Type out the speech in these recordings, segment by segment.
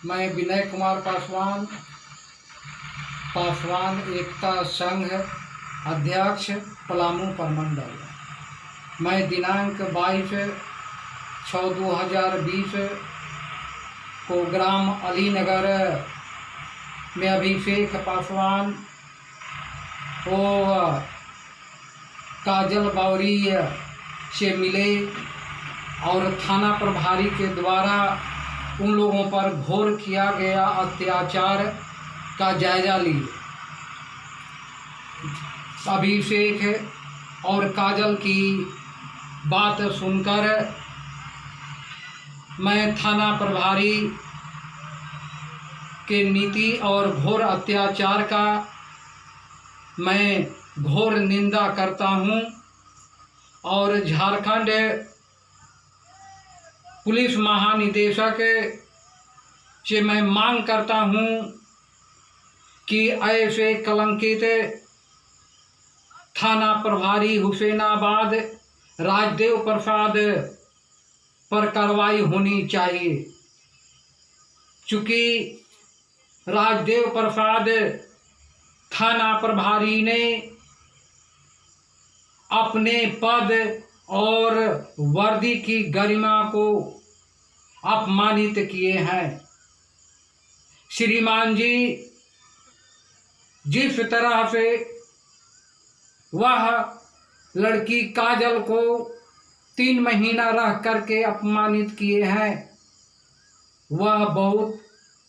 मैं विनय कुमार पासवान, पासवान एकता संघ अध्यक्ष पलामू प्रमंडल। मैं दिनांक 22/6/2020 को ग्राम अलीनगर में अभिषेक पासवान और काजल बावरी से मिले और थाना प्रभारी के द्वारा उन लोगों पर घोर किया गया अत्याचार का जायजा लिए। अभिषेक और काजल की बात सुनकर मैं थाना प्रभारी के नीति और घोर अत्याचार का मैं घोर निंदा करता हूं और झारखंड पुलिस महानिदेशक से मैं मांग करता हूं कि ऐसे कलंकित थाना प्रभारी हुसैनाबाद राजदेव प्रसाद पर कार्रवाई होनी चाहिए। चूँकि राजदेव प्रसाद थाना प्रभारी ने अपने पद और वर्दी की गरिमा को अपमानित किए हैं। श्रीमान जी, जिस तरह से वह लड़की काजल को 3 महीना रह करके अपमानित किए हैं, वह बहुत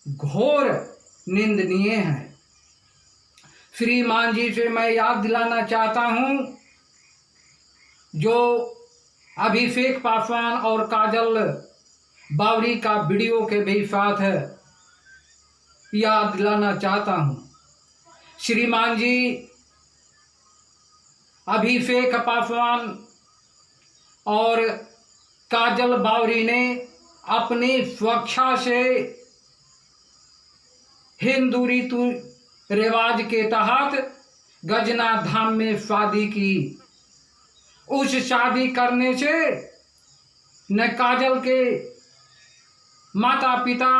घोर निंदनीय है। श्रीमान जी से मैं याद दिलाना चाहता हूं, जो अभिषेक पासवान और काजल बावरी का वीडियो के भी साथ है, याद दिलाना चाहता हूं। श्रीमान जी, अभिषेक पासवान और काजल बावरी ने अपनी स्वेच्छा से हिंदू रीति रिवाज के तहत गजना धाम में शादी की। उस शादी करने से न काजल के माता पिता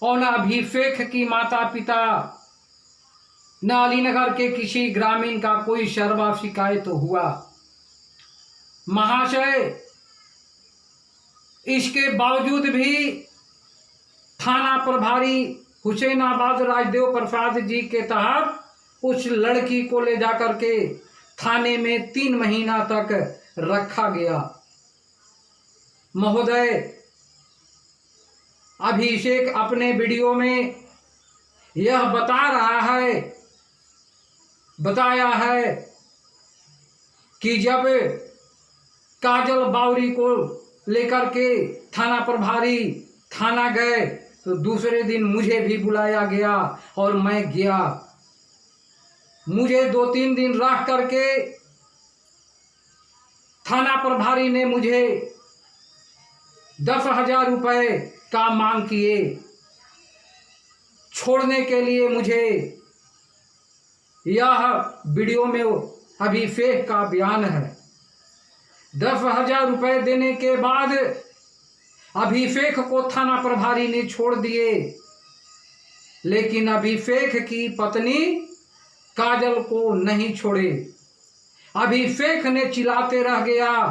और न अभिषेक की माता पिता न अलीनगर के किसी ग्रामीण का कोई शर्वा शिकायत हुआ। महाशय, इसके बावजूद भी थाना प्रभारी हुसैनाबाद राजदेव प्रसाद जी के तहत उस लड़की को ले जाकर के थाने में 3 महीना तक रखा गया। महोदय, अभिषेक अपने वीडियो में यह बताया है कि जब काजल बावरी को लेकर के थाना प्रभारी थाना गए तो दूसरे दिन मुझे भी बुलाया गया और मैं गया। मुझे 2-3 दिन रह करके थाना प्रभारी ने मुझे 10,000 रुपये का मांग किए। छोड़ने के लिए मुझे यह वीडियो में अभिषेक का बयान है। 10,000 रुपये देने के बाद अभिषेक को थाना प्रभारी ने छोड़ दिए, लेकिन अभिषेक की पत्नी काजल को नहीं छोड़े। अभिषेक ने चिल्लाते रह गया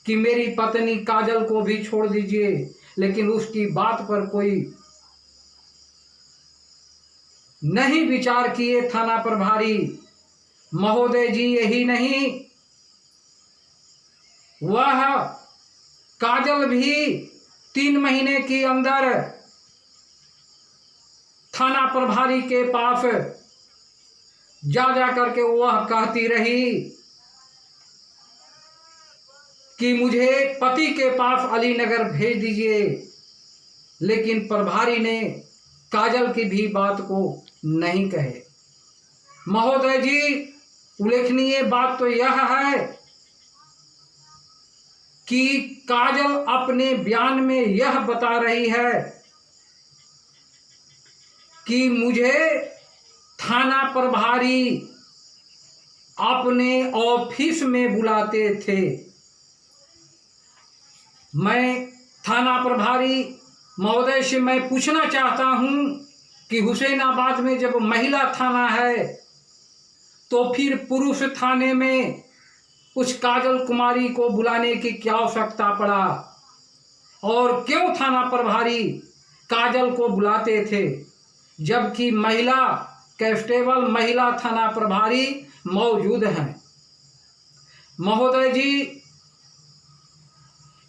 कि मेरी पत्नी काजल को भी छोड़ दीजिए, लेकिन उसकी बात पर कोई नहीं विचार किए थाना प्रभारी महोदय जी। यही नहीं, वह काजल भी 3 महीने के अंदर थाना प्रभारी के पास जा करके वह कहती रही कि मुझे पति के पास अलीनगर भेज दीजिए, लेकिन प्रभारी ने काजल की भी बात को नहीं कहे। महोदय जी, उल्लेखनीय बात तो यह है कि काजल अपने बयान में यह बता रही है कि मुझे थाना प्रभारी अपने ऑफिस में बुलाते थे। मैं थाना प्रभारी महोदय से मैं पूछना चाहता हूं कि हुसैनाबाद में जब महिला थाना है तो फिर पुरुष थाने में उस काजल कुमारी को बुलाने की क्या आवश्यकता पड़ा, और क्यों थाना प्रभारी काजल को बुलाते थे जबकि महिला कांस्टेबल, महिला थाना प्रभारी मौजूद हैं। महोदय जी,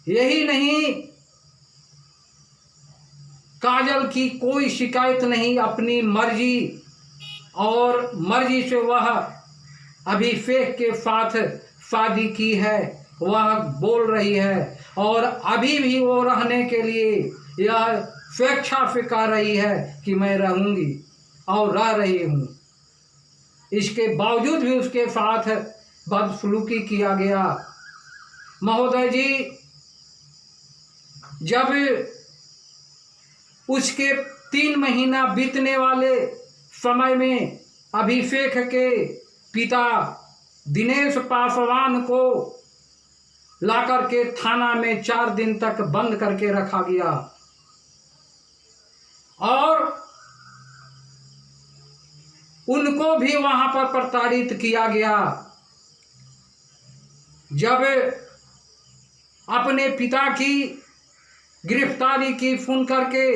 यही नहीं, काजल की कोई शिकायत नहीं, अपनी मर्जी और मर्जी से वह अभिषेक के साथ शादी की है, वह बोल रही है और अभी भी वो रहने के लिए यह स्वेच्छा से कह रही है कि मैं रहूंगी और रह रही हूँ। इसके बावजूद भी उसके साथ बदसलूकी किया गया। महोदय जी, जब उसके 3 महीना बीतने वाले समय में अभिषेक के पिता दिनेश पासवान को लाकर के थाना में 4 दिन तक बंद करके रखा गया और उनको भी वहां पर प्रताड़ित किया गया। जब अपने पिता की गिरफ्तारी की सुन करके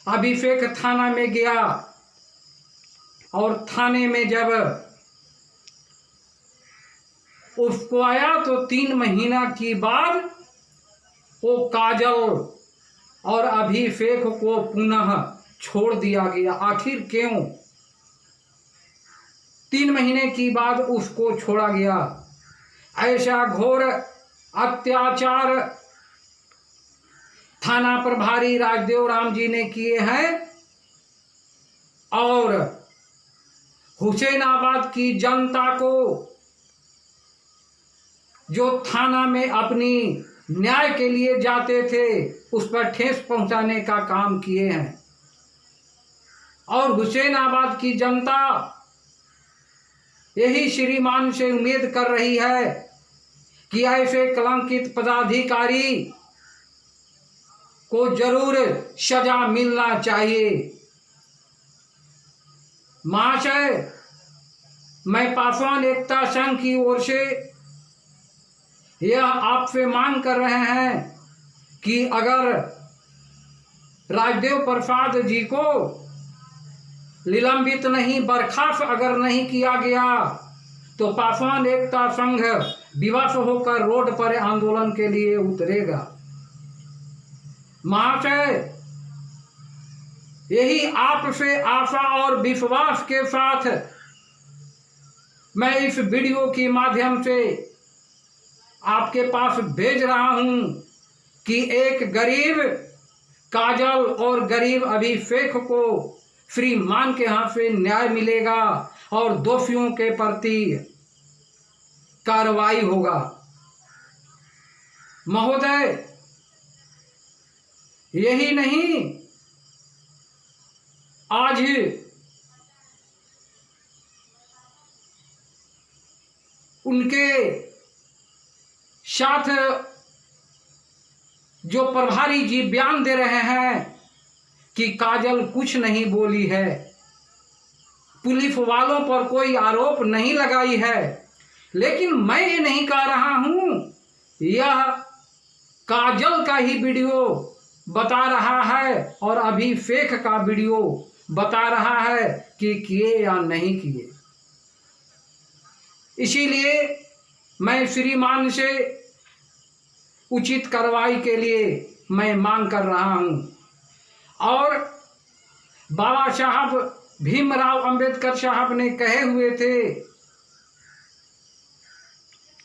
अभिषेक थाना में गया और थाने में जब उसको आया तो 3 महीना की बाद वो काजल और अभिषेक को पुनः छोड़ दिया गया। आखिर क्यों 3 महीने की बाद उसको छोड़ा गया? ऐसा घोर अत्याचार थाना प्रभारी राजदेव राम जी ने किए हैं और हुसैनाबाद की जनता को जो थाना में अपनी न्याय के लिए जाते थे उस पर ठेस पहुंचाने का काम किए हैं। और हुसैनाबाद की जनता यही श्रीमान से उम्मीद कर रही है कि ऐसे कलंकित पदाधिकारी को जरूर सजा मिलना चाहिए। महाशय, मैं पासवान एकता संघ की ओर से यह आपसे मांग कर रहे हैं कि अगर राजदेव प्रसाद जी को निलंबित नहीं, बर्खास्त अगर नहीं किया गया तो पासवान एकता संघ विवश होकर रोड पर आंदोलन के लिए उतरेगा। महाशय, यही आपसे आशा और विश्वास के साथ मैं इस वीडियो के माध्यम से आपके पास भेज रहा हूं कि एक गरीब काजल और गरीब अभिषेक को श्रीमान के हाथ से न्याय मिलेगा और दोषियों के प्रति कार्रवाई होगा। महोदय, यही नहीं, आज उनके साथ जो प्रभारी जी बयान दे रहे हैं कि काजल कुछ नहीं बोली है, पुलिस वालों पर कोई आरोप नहीं लगाई है, लेकिन मैं ये नहीं कह रहा हूं, यह काजल का ही वीडियो बता रहा है और अभिषेक का वीडियो बता रहा है कि किए या नहीं किए। इसीलिए मैं श्रीमान से उचित कार्रवाई के लिए मैं मांग कर रहा हूं। और बाबा साहब भीमराव अंबेडकर साहब ने कहे हुए थे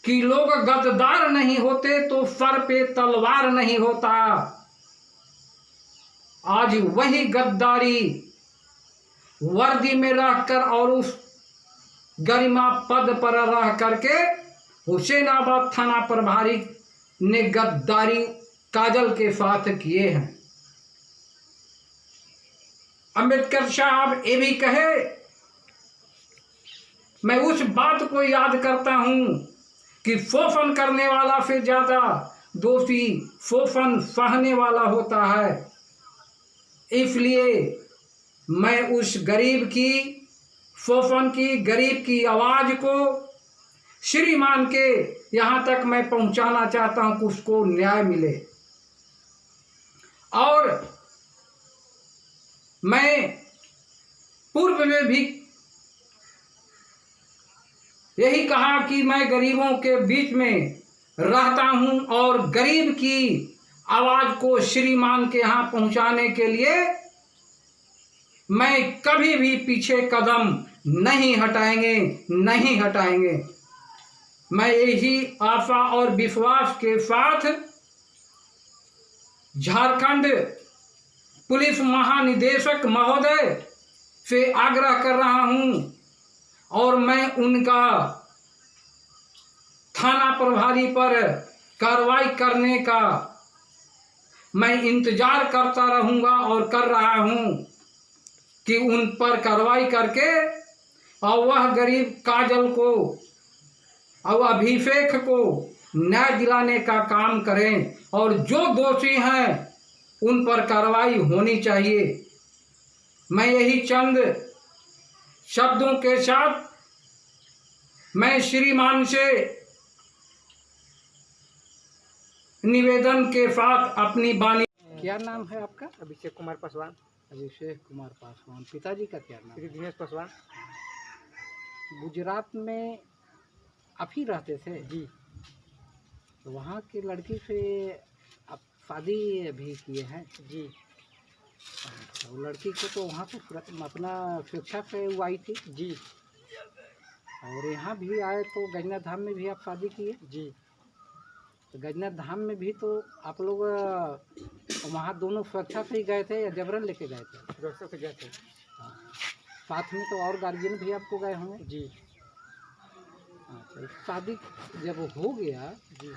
कि लोग गद्दार नहीं होते तो सर पे तलवार नहीं होता। आज वही गद्दारी वर्दी में रहकर और उस गरिमा पद पर रह करके हुसैनाबाद थाना प्रभारी ने गद्दारी काजल के साथ किए हैं। अंबेडकर साहब ये भी कहे, मैं उस बात को याद करता हूं कि शोषण करने वाला से ज्यादा दोषी शोषण सहने वाला होता है। इसलिए मैं उस गरीब की, शोषण की, गरीब की आवाज़ को श्रीमान के यहाँ तक मैं पहुँचाना चाहता हूँ कि उसको न्याय मिले। और मैं पूर्व में भी यही कहा कि मैं गरीबों के बीच में रहता हूँ और गरीब की आवाज़ को श्रीमान के यहाँ पहुँचाने के लिए मैं कभी भी पीछे कदम नहीं हटाएंगे। मैं यही आशा और विश्वास के साथ झारखंड पुलिस महानिदेशक महोदय से आग्रह कर रहा हूं और मैं उनका थाना प्रभारी पर कार्रवाई करने का मैं इंतजार करता रहूंगा और कर रहा हूं कि उन पर कार्रवाई करके और वह गरीब काजल को और अभिषेक को न्याय दिलाने का काम करें और जो दोषी हैं उन पर कार्रवाई होनी चाहिए। मैं यही चंद शब्दों के साथ मैं श्रीमान से निवेदन के साथ अपनी वाणी। क्या नाम है आपका? अभिषेक कुमार पासवान। अभिषेक कुमार पासवान। पिताजी का क्या नाम? श्री दिनेश पासवान। गुजरात में आप ही रहते थे? जी। तो वहाँ की लड़की से आप शादी भी किए हैं? जी। वो लड़की को तो वहाँ से अपना शिक्षा से वो आई थी? जी। और यहाँ भी आए तो गजनाथ धाम में भी आप शादी किए? जी। तो गजनाथ धाम में भी तो आप लोग वहाँ दोनों सुरक्षा से ही गए थे या जबरन लेके गए थे? सुरक्षा से गए थे। हाँ। साथ में तो और गार्जियन भी आपको गए होंगे? जी। अच्छा, शादी जब हो गया जी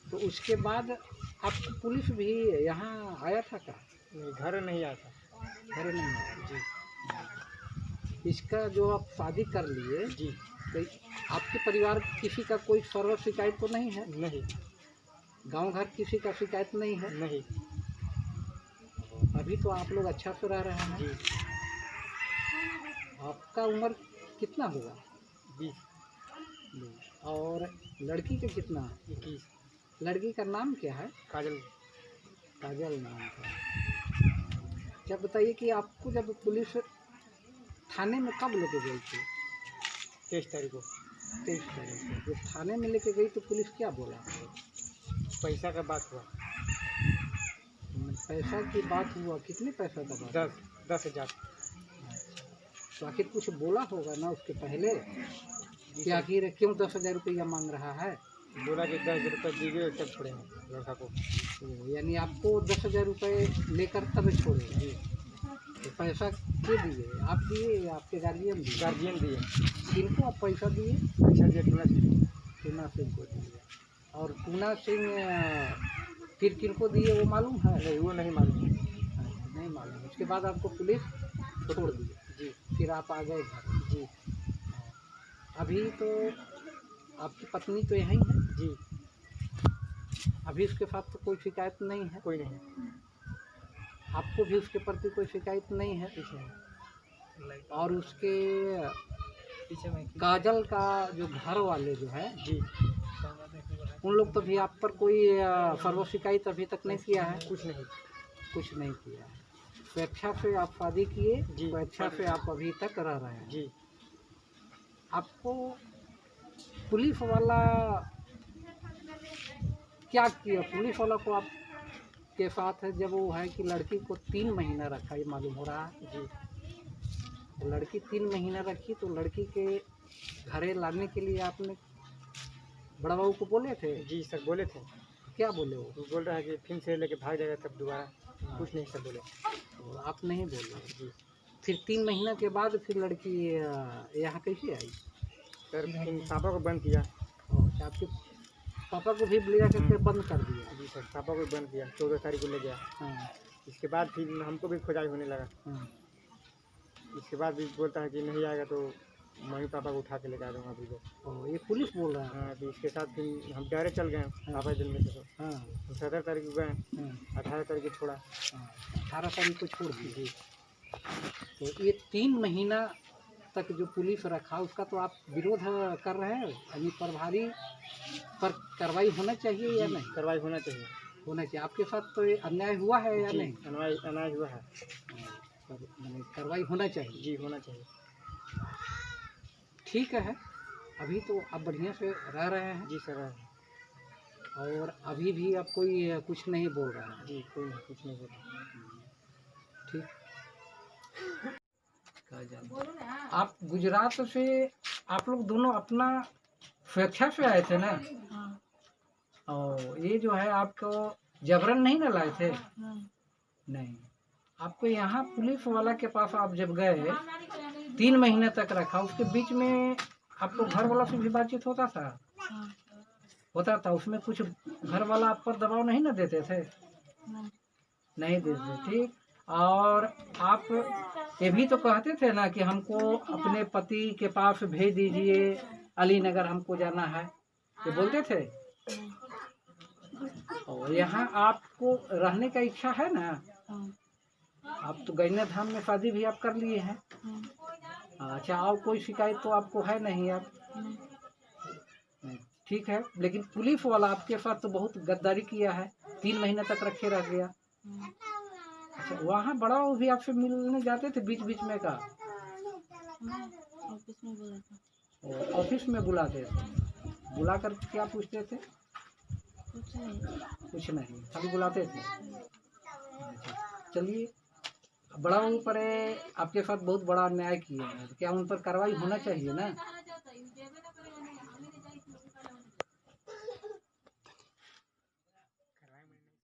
तो उसके बाद आपको पुलिस भी यहाँ आया था क्या? नहीं, घर नहीं आया था। घर नहीं आया? जी। इसका जो आप शादी कर लिए जी, तो आपके परिवार किसी का कोई सर्व शिकायत तो नहीं है? नहीं। गांव घर किसी का शिकायत नहीं है? नहीं। अभी तो आप लोग अच्छा से रह रहे हैं? जी। आपका उम्र कितना होगा? 20। और लड़की का कितना? 21। लड़की का नाम क्या है? काजल। काजल नाम था। क्या बताइए कि आपको जब पुलिस थाने में कब लेके गई थी? 23 तारीख को। 23 तारीख को जब थाने में लेके गई तो पुलिस क्या बोला? पैसा का बात हुआ। पैसा की बात हुआ? कितने पैसा का बात? 10,000। तो आखिर कुछ बोला होगा ना उसके पहले कि आखिर क्यों 10,000 रुपया मांग रहा है? बोला कि 10,000 रुपये दीजिए तब छोड़ेंगे लड़का को। तो यानी आपको 10,000 रुपये लेकर तब छोड़े? जी। तो पैसा के दिए? आप दिए या आपके गार्जियन दिए? गार्जियन दिए। किनको आप पैसा दिए? पैसा दिए टूना सिंह। टूना सिंह को दिए। और टूना सिंह फिर किनको दिए वो मालूम है? नहीं, वो नहीं मालूम। नहीं मालूम। उसके बाद आपको पुलिस छोड़ दी? जी। फिर आप आ गए घर? जी। अभी तो आपकी पत्नी तो यहीं है? जी। अभी उसके साथ तो कोई शिकायत नहीं है? कोई नहीं। आपको भी उसके प्रति कोई शिकायत नहीं है? पीछे। और उसके पीछे में काजल का जो घर वाले जो है जी, उन लोग तो भी आप पर कोई सर्व शिकायत अभी तक नहीं किया है? कुछ नहीं। कुछ नहीं किया है। स्वेच्छा से आप शादी किए? जी। स्वेच्छा से आप अभी तक रह रहे हैं? जी। आपको पुलिस वाला क्या किया? पुलिस वाला को आप के साथ है जब वो है कि लड़की को 3 महीना रखा, ये मालूम हो रहा है? जी। तो लड़की 3 महीना रखी तो लड़की के घरे लाने के लिए आपने बड़ा बाबू को बोले थे? जी सर, बोले थे। क्या बोले वो? बोल रहा है कि फिर से लेके भाग जाएगा तब दोबारा। कुछ नहीं सर बोले। तो आप नहीं बोले? जी। फिर 3 महीना के बाद फिर लड़की यहाँ कैसे आई? सर फिर पापा को बंद किया। और आपके पापा को भी ले जाकर बंद कर दिया? जी सर, पापा को बंद किया। 14 तारीख को ले गया। हाँ। इसके बाद फिर हमको भी खोजाई होने लगा। हाँ। इसके बाद भी बोलता है कि नहीं आएगा तो मम्मी पापा को उठा के लेकर आ दूँगा अभी को। ओ, ये पुलिस बोल रहा है? हाँ, अभी इसके साथ फिर हम डायरेक्ट चल गए पापा दिल में से तो हाँ हम 17 तारीख को गए, हाँ 18 तारीख को छोड़ा। हाँ, 18 तारीख को छोड़ दी। जी तो ये 3 महीना तक जो पुलिस रखा उसका तो आप विरोध कर रहे हैं। अभी प्रभारी पर कार्रवाई होना चाहिए या नहीं? कार्रवाई होना चाहिए। होना चाहिए। आपके साथ तो ये अन्याय हुआ है या जी, नहीं? अनाज हुआ है। पर यानी कार्रवाई होना चाहिए। जी होना चाहिए। ठीक है, अभी तो आप बढ़िया से रह रहे हैं जी सर। और अभी भी आप कोई कुछ नहीं बोल रहा है। जी कोई नहीं, कुछ नहीं बोला। ठीक। आप गुजरात से आप लोग दोनों अपना स्वेच्छा से आए थे ना? और ये जो है आपको जबरन नहीं ना लाए थे? नहीं, आपको यहाँ पुलिस वाला के पास आप जब गए 3 महीने तक रखा, उसके बीच में आपको घर वाला से भी बातचीत होता था? होता था। उसमें कुछ घर वाला आप पर दबाव नहीं ना देते थे? नहीं देते। ठीक। और आप ये भी तो कहते थे ना कि हमको अपने पति के पास भेज दीजिए, अलीनगर हमको जाना है, ये बोलते थे? और यहाँ आपको रहने का इच्छा है ना? आप तो गैना धाम में शादी भी आप कर लिए हैं। अच्छा, और कोई शिकायत तो आपको है नहीं? आप नहीं। ठीक है, लेकिन पुलिस वाला आपके साथ तो बहुत गद्दारी किया है, 3 महीने तक रखे रह गया। अच्छा, वहाँ बड़ा वो भी आपसे मिलने जाते थे बीच बीच में का? ऑफिस में बोला था। ऑफिस में बुलाते थे? बुला कर क्या पूछते थे? कुछ नहीं। कुछ नहीं, खाली बुलाते थे। अच्छा, चलिए, बड़ा ऊपर आपके साथ बहुत बड़ा अन्याय किया है, क्या उन पर कार्रवाई होना चाहिए ना?